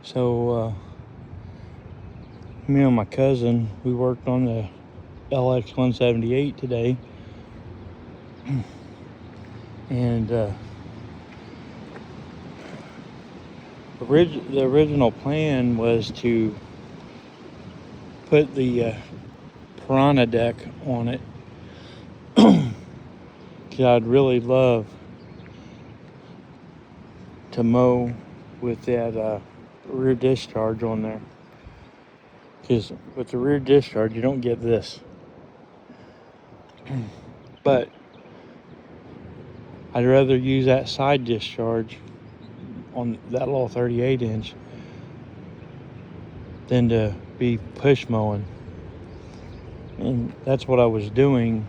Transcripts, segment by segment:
So me and my cousin, we worked on the LX 178 today, and the original plan was to put the Piranha deck on it, because I'd really love to mow with that rear discharge on there, because with the rear discharge you don't get this. But I'd rather use that side discharge on that little 38 inch than to be push mowing. And that's what I was doing.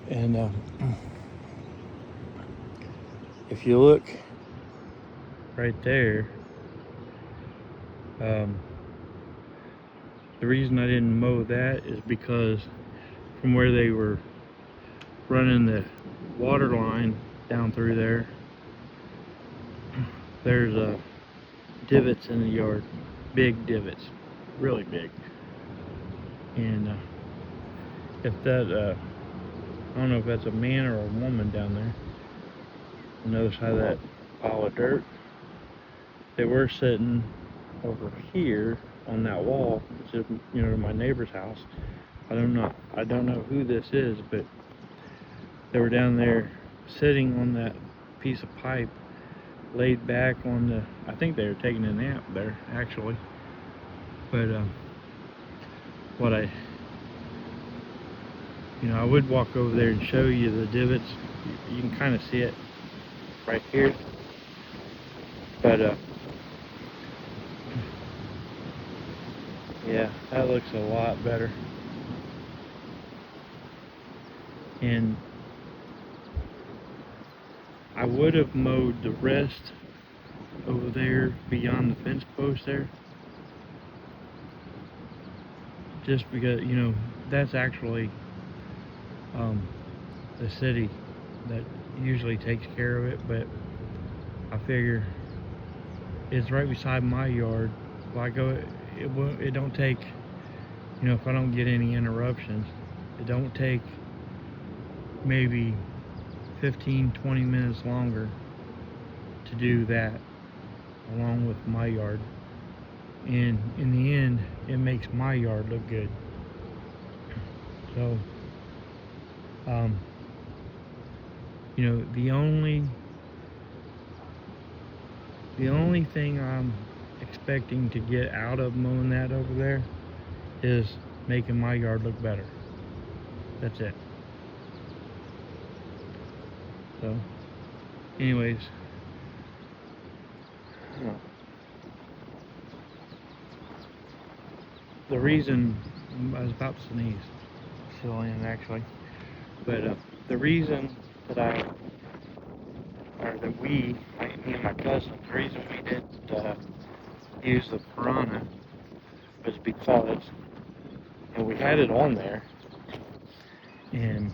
And if you look right there, the reason I didn't mow that is because from where they were running the water line down through there, there's divots in the yard, big divots, really big. And if that I don't know if that's a man or a woman down there on the other side of that pile of dirt. They were sitting over here on that wall, which is, my neighbor's house. I don't know who this is, but they were down there sitting on that piece of pipe, laid back on the, I think they were taking a nap there, actually. But what I would walk over there and show you the divots. You can kind of see it right here. But yeah, that looks a lot better. And I would have mowed the rest over there beyond the fence post there, just because that's actually the city that usually takes care of it, but I figure it's right beside my yard. Well, it don't take, if I don't get any interruptions, it don't take maybe 15-20 minutes longer to do that along with my yard, and in the end it makes my yard look good. So the only thing I'm expecting to get out of mowing that over there is making my yard look better. That's it. So anyways, the reason I was about to sneeze, still in actually, but the reason that me and my cousin, the reason we didn't use the Piranha was because we had it on there and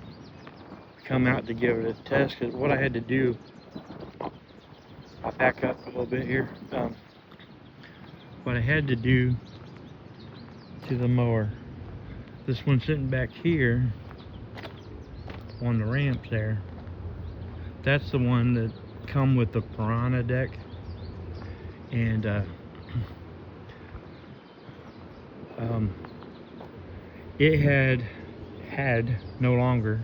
come out to give it a test. Because what I had to do, I'll back up a little bit here. What I had to do to the mower, this one sitting back here on the ramps there, that's the one that come with the Piranha deck, and it had no longer,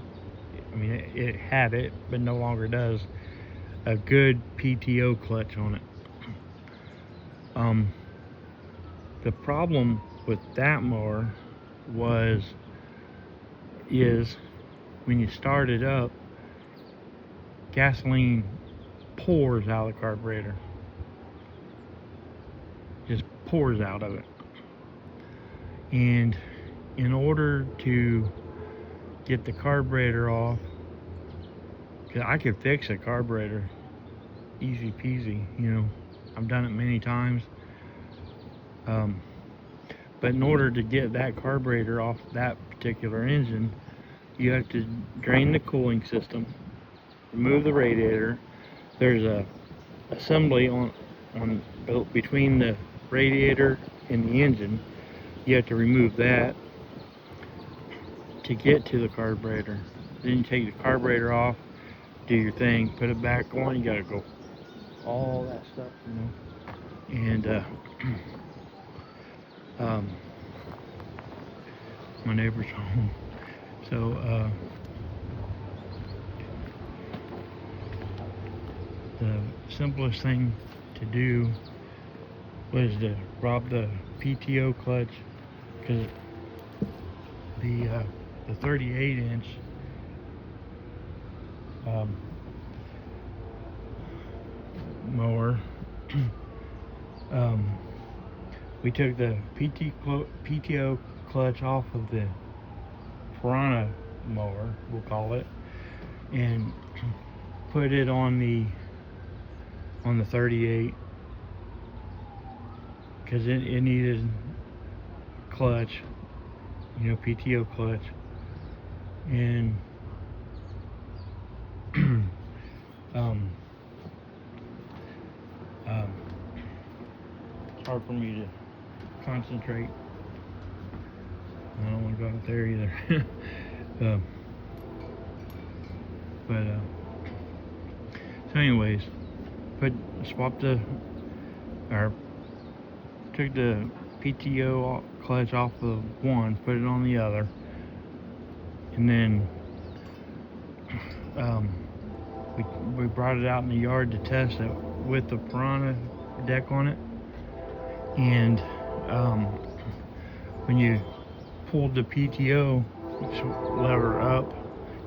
it had it, but no longer does, a good PTO clutch on it. The problem with that mower is when you start it up, gasoline pours out of the carburetor. Just pours out of it. And in order to get the carburetor off, because I could fix a carburetor easy peasy, I've done it many times, but in order to get that carburetor off that particular engine, you have to drain the cooling system, remove the radiator. There's a assembly on on between the radiator and the engine. You have to remove that to get to the carburetor. Then you take the carburetor off, do your thing, put it back on. You gotta go all that stuff, And my neighbor's home, so the simplest thing to do was to rob the PTO clutch, because the 38 inch mower, we took the PTO clutch off of the Piranha mower, we'll call it, and put it on the 38, because it needed clutch, PTO clutch. And it's hard for me to concentrate. I don't want to go out there either. So anyways, took the PTO clutch off of one, put it on the other, and then we brought it out in the yard to test it with the Piranha deck on it. And when you pulled the PTO lever up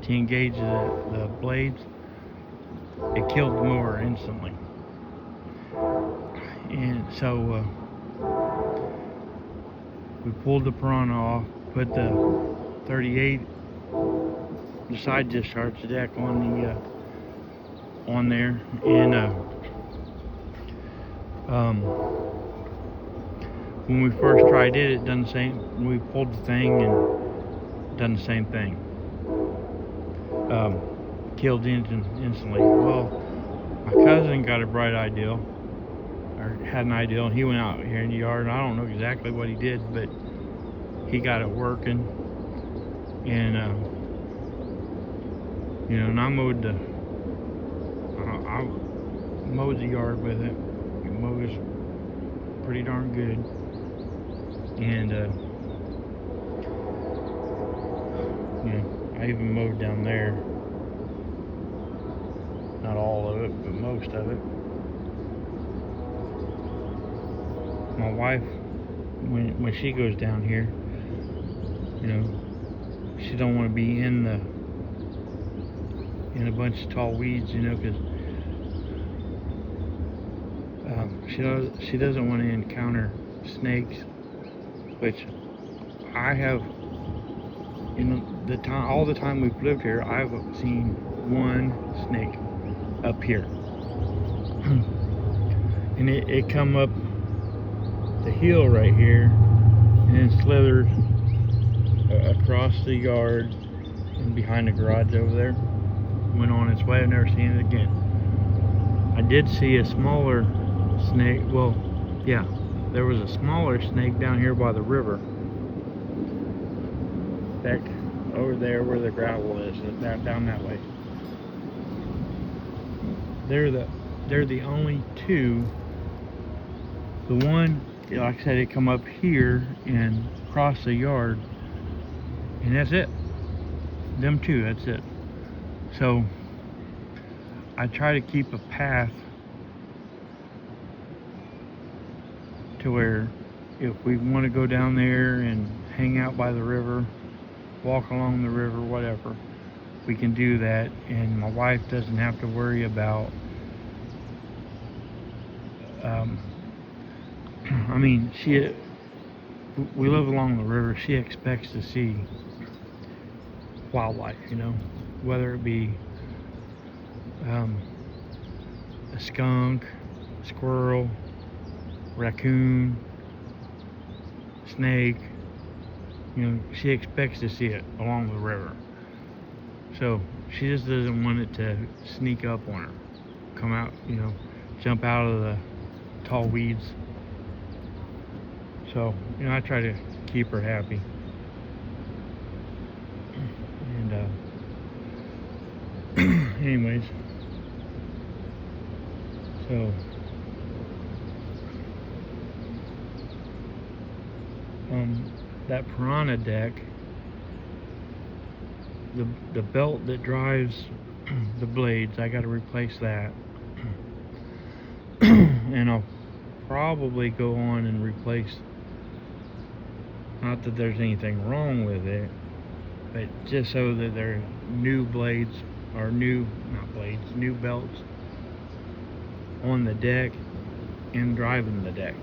to engage the blades, it killed the mower instantly. And so we pulled the Piranha off, put the 38, the side discharge deck on there, and when we first tried it done the same. We pulled the thing and done the same thing. Killed the engine instantly. Well, my cousin got a bright idea, or had an idea, and he went out here in the yard, and I don't know exactly what he did, but he got it working. And and I mowed the yard with it. It mows pretty darn good. And I even mowed down there. Not all of it, but most of it. My wife, when she goes down here, she don't want to be in a bunch of tall weeds, because she doesn't want to encounter snakes, which I have. All the time we've lived here, I've seen one snake up here, and it come up the hill right here, and then slithered across the yard and behind the garage over there. Went on its way. I've never seen it again. I did see a smaller snake. Well, yeah, there was a smaller snake down here by the river, back over there where the gravel is, down that way. They're the only two. The one, like I said, it come up here and cross the yard, and that's it. Them two, that's it. So I try to keep a path to where if we want to go down there and hang out by the river, walk along the river, whatever, we can do that, and my wife doesn't have to worry about we live along the river. She expects to see wildlife, whether it be a skunk, squirrel, raccoon, snake. She expects to see it along the river. So she just doesn't want it to sneak up on her, come out, jump out of tall weeds. So, you know, I try to keep her happy. And anyways, so that piranha deck, the belt that drives the blades, I got to replace that. And I'll probably go on and replace, not that there's anything wrong with it, but just so that there are new blades, or new belts on the deck and driving the deck.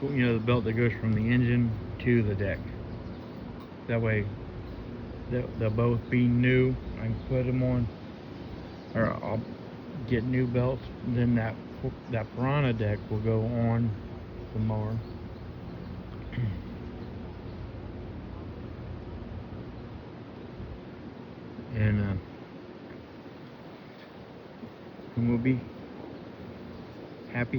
You know, the belt that goes from the engine to the deck. That way they'll both be new. I can put them on, or I'll get new belts. Then that piranha deck will go on the mower. And we'll be happy.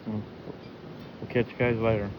We'll catch you guys later.